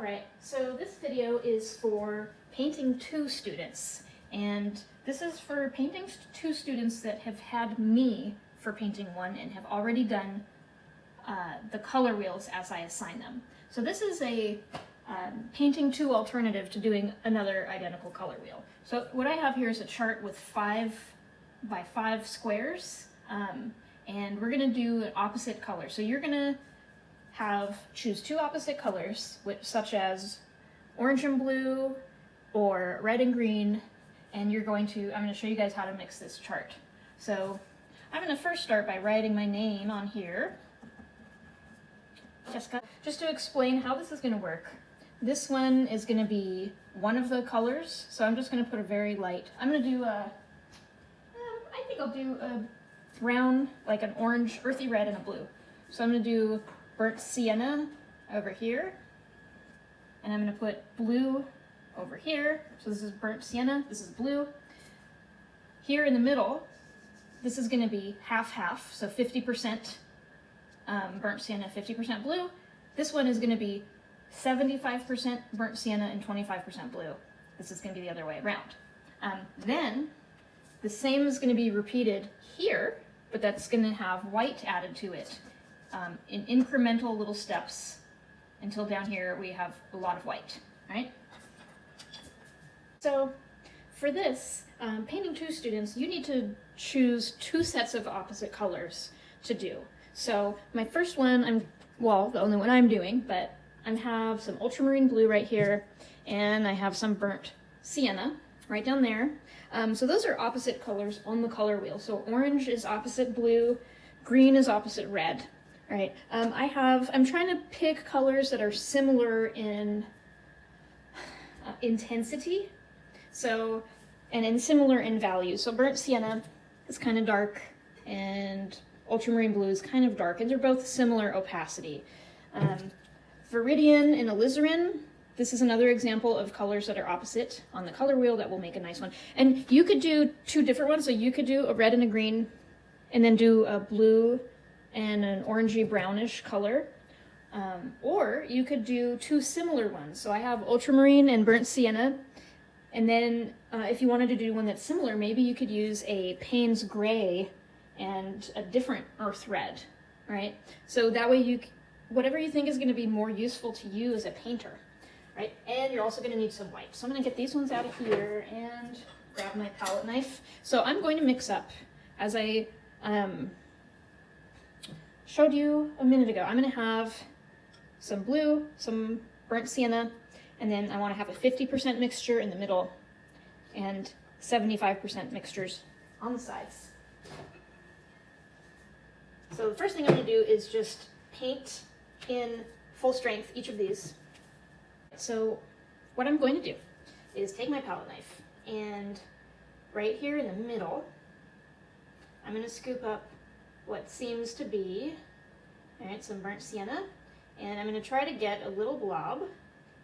Alright, so this video is for Painting 2 students, and this is for Painting 2 students that have had me for Painting 1 and have already done the color wheels as I assign them. So this is a Painting 2 alternative to doing another identical color wheel. So what I have here is a chart with 5 by 5 squares, and we're going to do an opposite color. So you're going to choose 2 opposite colors, such as orange and blue or red and green, and I'm going to show you guys how to mix this chart. So I'm going to first start by writing my name on here. Jessica. Just to explain how this is going to work. This one is going to be one of the colors, so I'm just going to put a very light, I'm going to do I think I'll do a brown, like an orange, earthy red, and a blue. So I'm going to do burnt sienna over here, and I'm going to put blue over here. So this is burnt sienna, this is blue. Here in the middle, this is going to be half-half, so 50% burnt sienna, 50% blue. This one is going to be 75% burnt sienna and 25% blue. This is going to be the other way around. Then the same is going to be repeated here, but that's going to have white added to it in incremental little steps until down here we have a lot of white, right? So for this, Painting 2 students, you need to choose 2 sets of opposite colors to do. So my first one, the only one I'm doing, but I have some ultramarine blue right here, and I have some burnt sienna right down there. So those are opposite colors on the color wheel. So orange is opposite blue, green is opposite red. Right. I'm trying to pick colors that are similar in intensity, and similar in value. So burnt sienna is kind of dark, and ultramarine blue is kind of dark, and they're both similar opacity. Viridian and alizarin, this is another example of colors that are opposite on the color wheel that will make a nice one. And you could do 2 different ones, so you could do a red and a green, and then do a blue and an orangey brownish color, or you could do 2 similar ones. So I have ultramarine and burnt sienna, and then if you wanted to do one that's similar, maybe you could use a Payne's gray and a different earth red, right? So that way whatever you think is going to be more useful to you as a painter, right? And you're also going to need some white. So I'm going to get these ones out of here and grab my palette knife. So I'm going to mix up, as I showed you a minute ago. I'm going to have some blue, some burnt sienna, and then I want to have a 50% mixture in the middle and 75% mixtures on the sides. So the first thing I'm going to do is just paint in full strength each of these. So what I'm going to do is take my palette knife, and right here in the middle, I'm going to scoop up what seems to be, some burnt sienna, and I'm going to try to get a little blob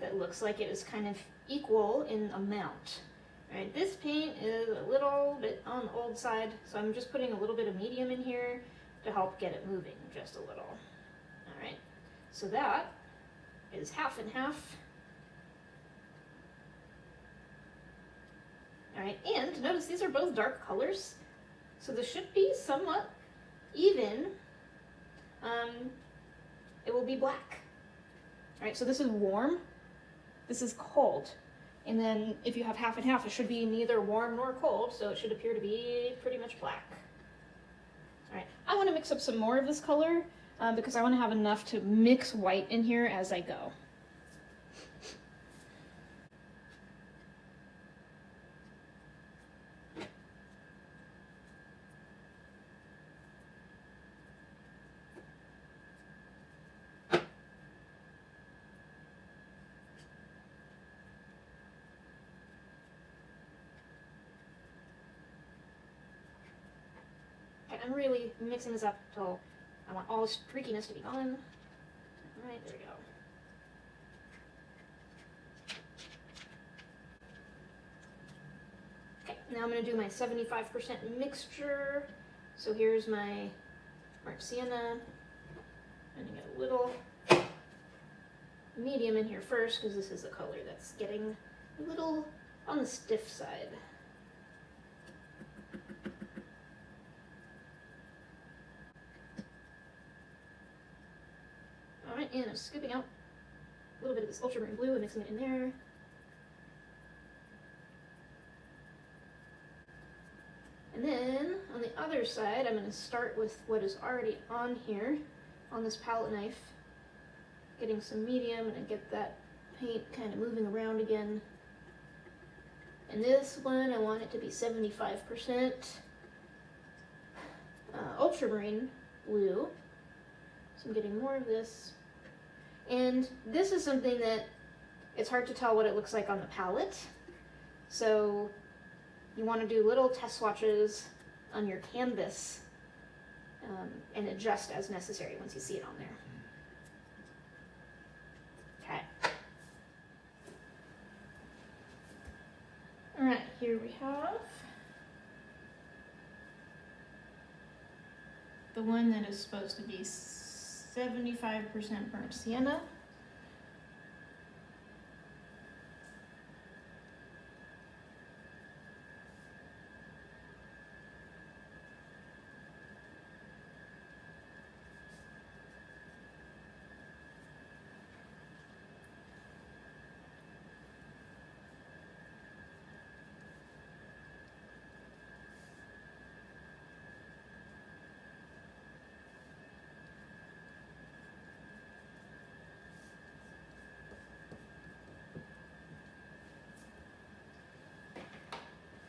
that looks like it is kind of equal in amount. Right, this paint is a little bit on the old side, so I'm just putting a little bit of medium in here to help get it moving just a little. All right, so that is half and half. All right, and notice these are both dark colors, so this should be somewhat even. It will be black. All right, so this is warm, this is cold. And then if you have half and half, it should be neither warm nor cold, so it should appear to be pretty much black. All right, I want to mix up some more of this color because I want to have enough to mix white in here as I go. I'm really mixing this up until I want all the streakiness to be gone. All right, there we go. Okay, now I'm going to do my 75% mixture. So here's my burnt sienna. I'm going to get a little medium in here first because this is the color that's getting a little on the stiff side. Alright, and I'm scooping out a little bit of this ultramarine blue and mixing it in there. And then on the other side, I'm going to start with what is already on here, on this palette knife, getting some medium and get that paint kind of moving around again. And this one, I want it to be 75% ultramarine blue. So I'm getting more of this. And this is something that it's hard to tell what it looks like on the palette. So you want to do little test swatches on your canvas and adjust as necessary once you see it on there. Okay. All right, here we have the one that is supposed to be 75% burnt sienna.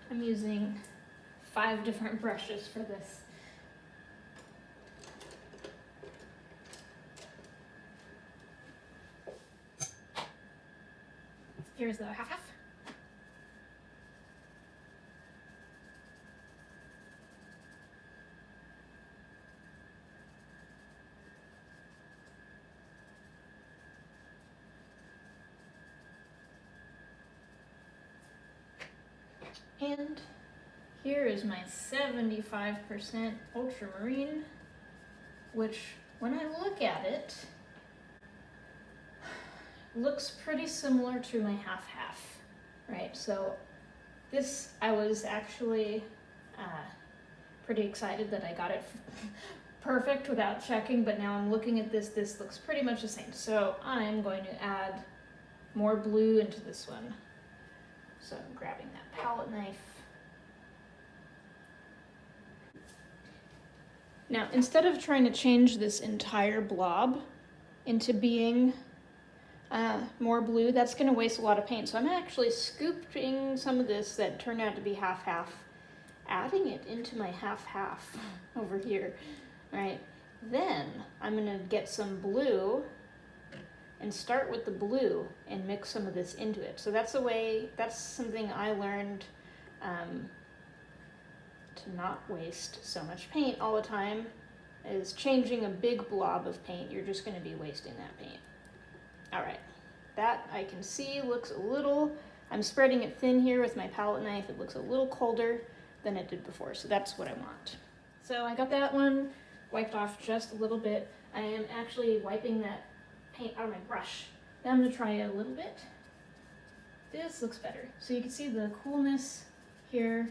I'm using 5 different brushes for this. Here's the half. And here is my 75% ultramarine, which when I look at it, looks pretty similar to my half-half, right? So this, I was actually pretty excited that I got it perfect without checking, but now I'm looking at this, this looks pretty much the same. So I'm going to add more blue into this one. So I'm grabbing that palette knife. Now, instead of trying to change this entire blob into being more blue, that's going to waste a lot of paint. So I'm actually scooping some of this that turned out to be half-half, adding it into my half-half over here, right? Then I'm going to get some blue and start with the blue and mix some of this into it. So that's a way, that's something I learned to not waste so much paint all the time, is changing a big blob of paint. You're just gonna be wasting that paint. All right, that I can see looks a little, I'm spreading it thin here with my palette knife. It looks a little colder than it did before, so that's what I want. So I got that one wiped off just a little bit. I am actually wiping that paint out of my brush. Now I'm going to try it a little bit. This looks better. So you can see the coolness here.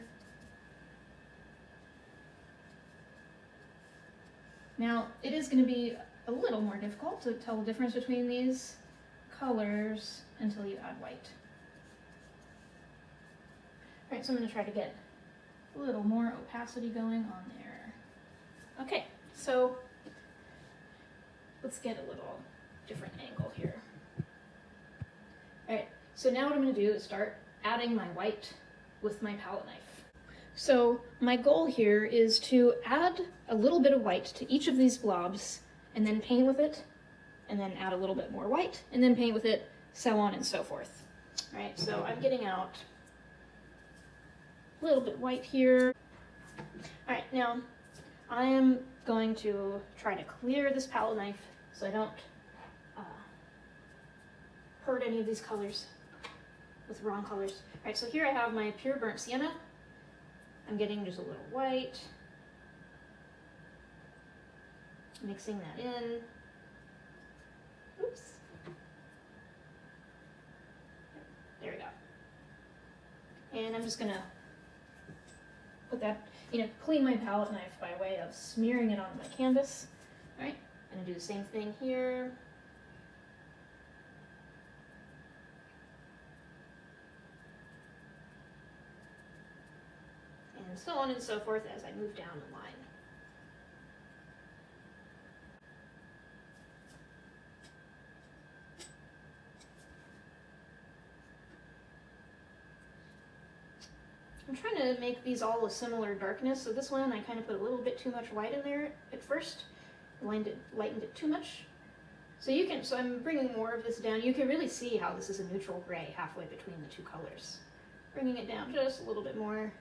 Now it is going to be a little more difficult to tell the difference between these colors until you add white. Alright, so I'm going to try to get a little more opacity going on there. Okay, so let's get a little different angle here. Alright, so now what I'm going to do is start adding my white with my palette knife. So my goal here is to add a little bit of white to each of these blobs and then paint with it, and then add a little bit more white and then paint with it, so on and so forth. Alright, so I'm getting out a little bit white here. Alright, now I am going to try to clear this palette knife so I don't hurt any of these colors with wrong colors. Alright, so here I have my pure burnt sienna. I'm getting just a little white, mixing that in. Oops. And I'm just gonna put that, clean my palette knife by way of smearing it on my canvas. All right, I'm gonna do the same thing here. And so on and so forth as I move down the line. I'm trying to make these all a similar darkness, so this one I kind of put a little bit too much white in there at first, lightened it too much. So I'm bringing more of this down. You can really see how this is a neutral gray halfway between the two colors. Bringing it down just a little bit more.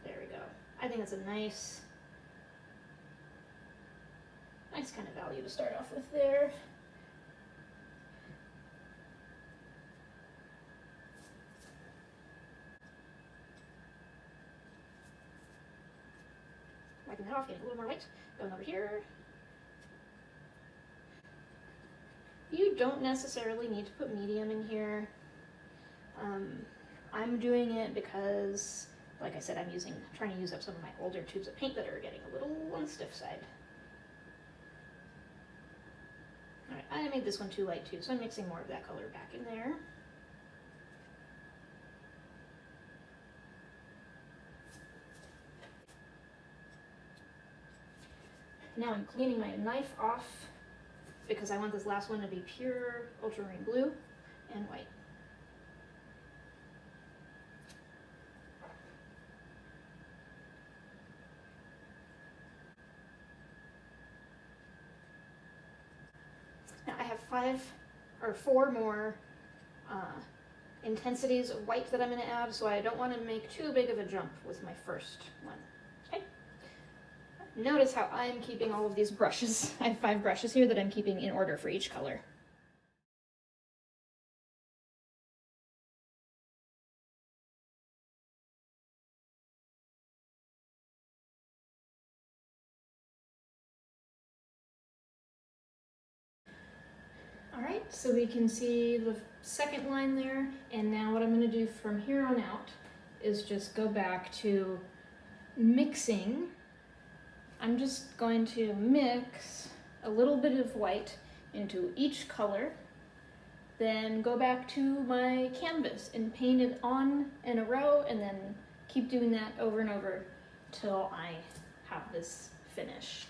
There we go. I think that's a nice kind of value to start off with there. Wiping that off, getting a little more white. Going over here. You don't necessarily need to put medium in here. I'm doing it because, like I said, I'm trying to use up some of my older tubes of paint that are getting a little on the stiff side. Alright, I made this one too light too, so I'm mixing more of that color back in there. Now I'm cleaning my knife off because I want this last one to be pure ultramarine blue and white. Now I have 4 more intensities of white that I'm going to add, so I don't want to make too big of a jump with my first one. Okay. Notice how I'm keeping all of these brushes. I have 5 brushes here that I'm keeping in order for each color. Alright, so we can see the second line there, and now what I'm going to do from here on out is just go back to mixing. I'm just going to mix a little bit of white into each color, then go back to my canvas and paint it on in a row, and then keep doing that over and over till I have this finished.